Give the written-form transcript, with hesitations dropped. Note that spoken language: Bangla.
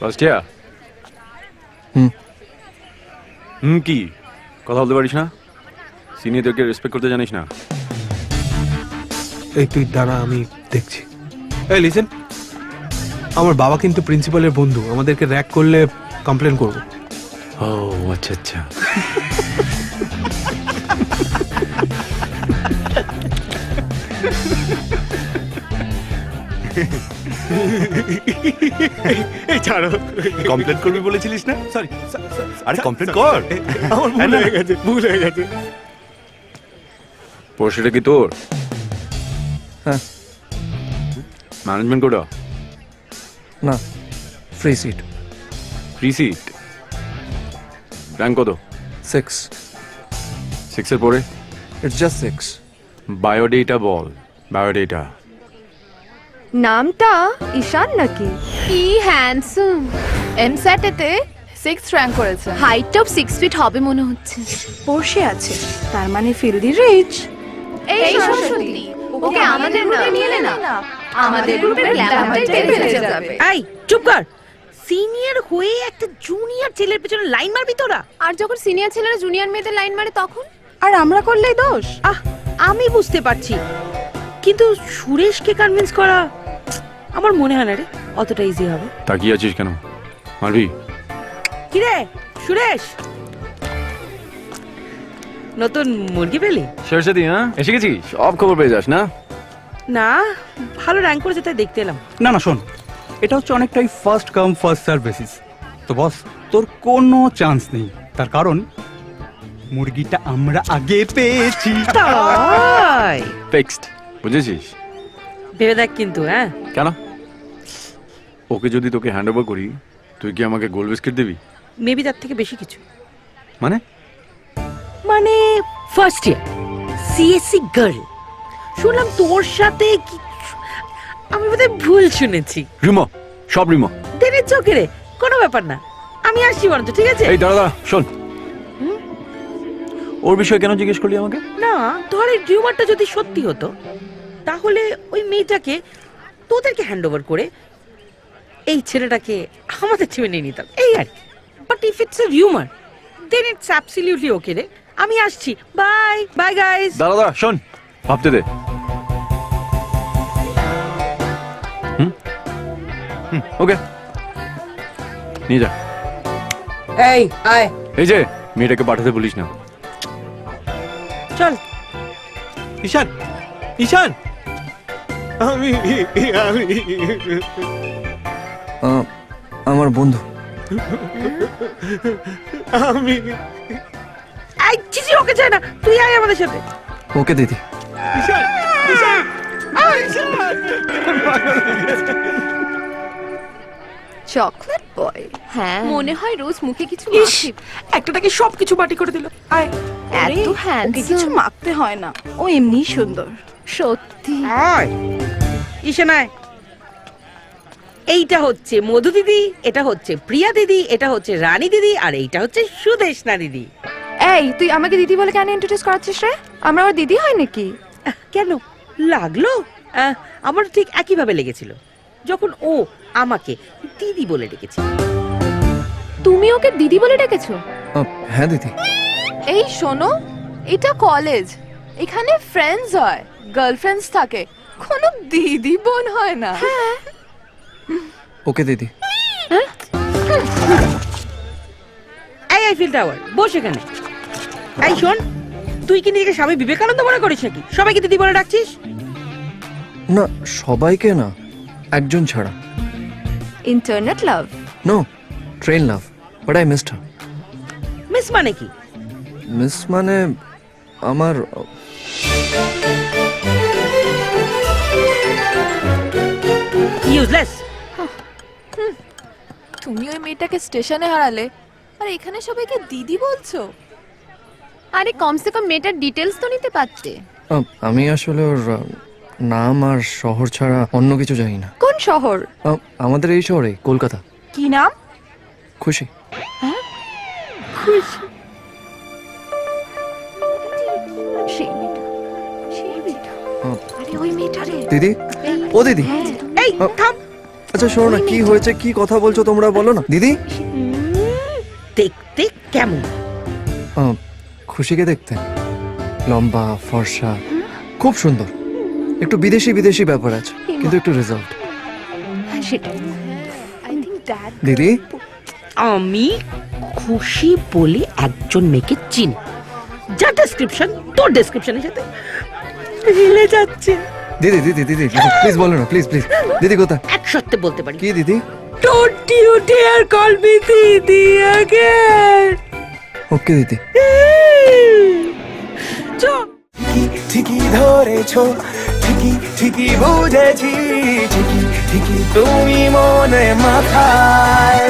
First year? কি কথা বলতে পারিস না? সিনিয়রদেরকে রেসপেক্ট করতে জানিস না? এই তুই দাঁড়া, আমি দেখছি। এই লিসেন, আমার বাবা কিন্তু প্রিন্সিপালের বন্ধু, আমাদেরকে র্যাক করলে কমপ্লেন করব। ও আচ্ছা আচ্ছা। এই ছাড়ো, কমপ্লেন করবি বলেছিলিস না? সরি। আরে কমপ্লেন কর। আমার ভুল হয়ে গেছে, ভুল হয়ে গেছে। পড়াশোনাটা কি তোর? হ্যাঁ। Management quota? না, free seat. Free seat? Rank কত? 6। 6-এর পরে? It's just 6। বায়োডেটা বল, বায়োডেটা। নামটা ঈশান নাকি? কি হ্যান্ডসাম! এমস্যাটেতে 6th র্যাঙ্ক করেছে। হাইটটাও 6 ফিট হবে মনে হচ্ছে। বসে আছে, তার মানে ফিল্দি রিচ। এই সরস্বতী, ওকে আমাদের গ্রুপে নিয়ে নে না। আমাদের গ্রুপের গ্ল্যামারটাই বেড়ে যাবে। এই চুপ কর। সিনিয়র হয়ে একটা জুনিয়র ছেলের পেছনে লাইন মারবি তোরা? আর যখন সিনিয়র ছেলেরা জুনিয়র মেয়েদের লাইন মারে তখন? আর আমরা করলেই দোষ? আমি বুঝতে পারছি, কিন্তু সুরেশকে কনভিন্স করা আমার মনে হয় না রে অতটা ইজি হবে। তাকিয়ে আছিস কেন? মারবি? কি রে সুরেশ, নতুন মুরগি পেলি? সরস্বতী, হ্যাঁ এসে গেছিস? সব খবর পেয়ে যাস না? না, ভালো র্যাঙ্ক করেছে তাই দেখতে এলাম। না না শোন, এটা হচ্ছে অনেকটাই first come first serve basis. তো বস, তোর কোনো চান্স নেই, তার কারণ মুরগিটা আমরা আগে পেয়েছি। তাই ফিক্সড, বুঝেছিস? ভেবে দেখ কিন্তু। হ্যাঁ কেন? ওকে যদি তোকে হ্যান্ড ওভার করি, তুই কি আমাকে গোল বিস্কিট দিবি? মেবি তার থেকে বেশি কিছু। মানে? মানে ফার্স্ট ইয়ার সিএসসি গার্ল, শুনলাম তোর সাথে কি? আমি বোধহয় ভুল শুনেছি। রিমো, সব রিমো। দেনের চোখে রে, কোনো ব্যাপার না। আমি আসছি বরঞ্চ, ঠিক আছে? এই দাঁড়া দাঁড়া, শোন। ওর বিষয়ে কেন জিজ্ঞেস করলি আমাকে? না, ধর এই রিউমারটা যদি সত্যি হতো, তাহলে ওই মেয়েটাকে তোদেরকে হ্যান্ড ওভার করে এই ছেলেটাকে আমাদের টিমে নিয়ে নিতাম, এই আর কি। But if it's a rumour, then it's absolutely okay রে। আমি আসছি, বাই বাই গাইস। দাঁড়া দাঁড়া, শোন, ভাবতে দে। ওকে, নিয়ে যা। এই আয়, এই যে মেয়েটাকে পাঠাতে বলিস না। চল। ঈশান, ঈশান, আমি আমার বন্ধু। আমি এই চিচি, ওকে চাই না, তুই আয় আমাদের সাথে। ওকে দিদি। ঈশান, ঈশান, চকলেট বয়। হ্যাঁ, মনে হয় রোজ মুখে কিছু ইস, মাখি। একটাটাকে সবকিছু বাটি করে দিল। আয়, এত ওকে handsome। কিছু মাখতে হয় না, ও এমনি সুন্দর। সত্যি। আয় ঈশান আয়। এইটা হচ্ছে মধু দিদি, এটা হচ্ছে প্রিয়া দিদি, এটা হচ্ছে রানী দিদি, আর এইটা হচ্ছে সুদেশনা দিদি। এই তুই আমাকে দিদি বলে কেন ইন্ট্রোডিউস করাচ্ছিস রে? আমরা ওর দিদি হয় নাকি? কেন লাগলো? আমার ঠিক একইভাবে লেগেছিল যখন ও আমাকে দিদি বলে ডেকেছিল। তুমি ওকে দিদি বলে ডেকেছো? হ্যাঁ দিদি। এই শোনো, এটা কলেজ, এখানে ফ্রেন্ডস হয়, গার্লফ্রেন্ডস থাকে, কোনো দিদি বোন হয় না। ওকে দিদি। এই আইফিল টাওয়ার, বস এখানে। এই শোন, তুই কি নিজেকে স্বামী বিবেকানন্দ মনে করিস নাকি? সবাইকে দিদি বলে ডাকছিস? না, সবাইকে না, একজন ছাড়া। Internet love? No, train love, but I missed her. Miss মানে কি? মিস মানে আমার ইউজলেস। তুমি ওই মেয়েটাকে স্টেশনে হারালে, আর এখানে সবাইকে দিদি বলছো? আরে কমসে কম মেয়েটার ডিটেলস তো নিতে পারতে। আমি আসলে ওর নাম আর শহর ছাড়া অন্য কিছু জানি না। কোন শহর? আমাদের এই শহরে, কলকাতা। কি নাম? খুশি। সেই মেয়েটা, সেই মেয়েটা। আরে ওই মেয়েটা রে। দিদি, ও দিদি। এই থাম, আচ্ছা শোনো না, কি হয়েছে, কি কথা বলছো তোমরা, বলো না। দিদি, দেখতে কেমন? খুশিকে দেখতে লম্বা, ফর্সা, খুব সুন্দর। একটু বিদেশি বিদেশি ব্যাপার আছে, কিন্তু একটু রেজাল্ট। সেটাই। দিদি, আমি খুশি বলে একজন মেয়েকে চিনি, যা ডেসক্রিপশন তোর ডেসক্রিপশনের সাথে মিলে যাচ্ছে। দিদি দিদি দিদি প্লিজ বলো না, প্লিজ প্লিজ। দিদি কোথায়? এক সত্যি বলতে পারি। কি দিদি? Don't you dare call me দিদি again. ওকে দিদি। ঠিকই ধরেছো, ঠিকই ঠিকই বুঝেছি, ঠিকই ঠিকই তুমি মনে মাথায়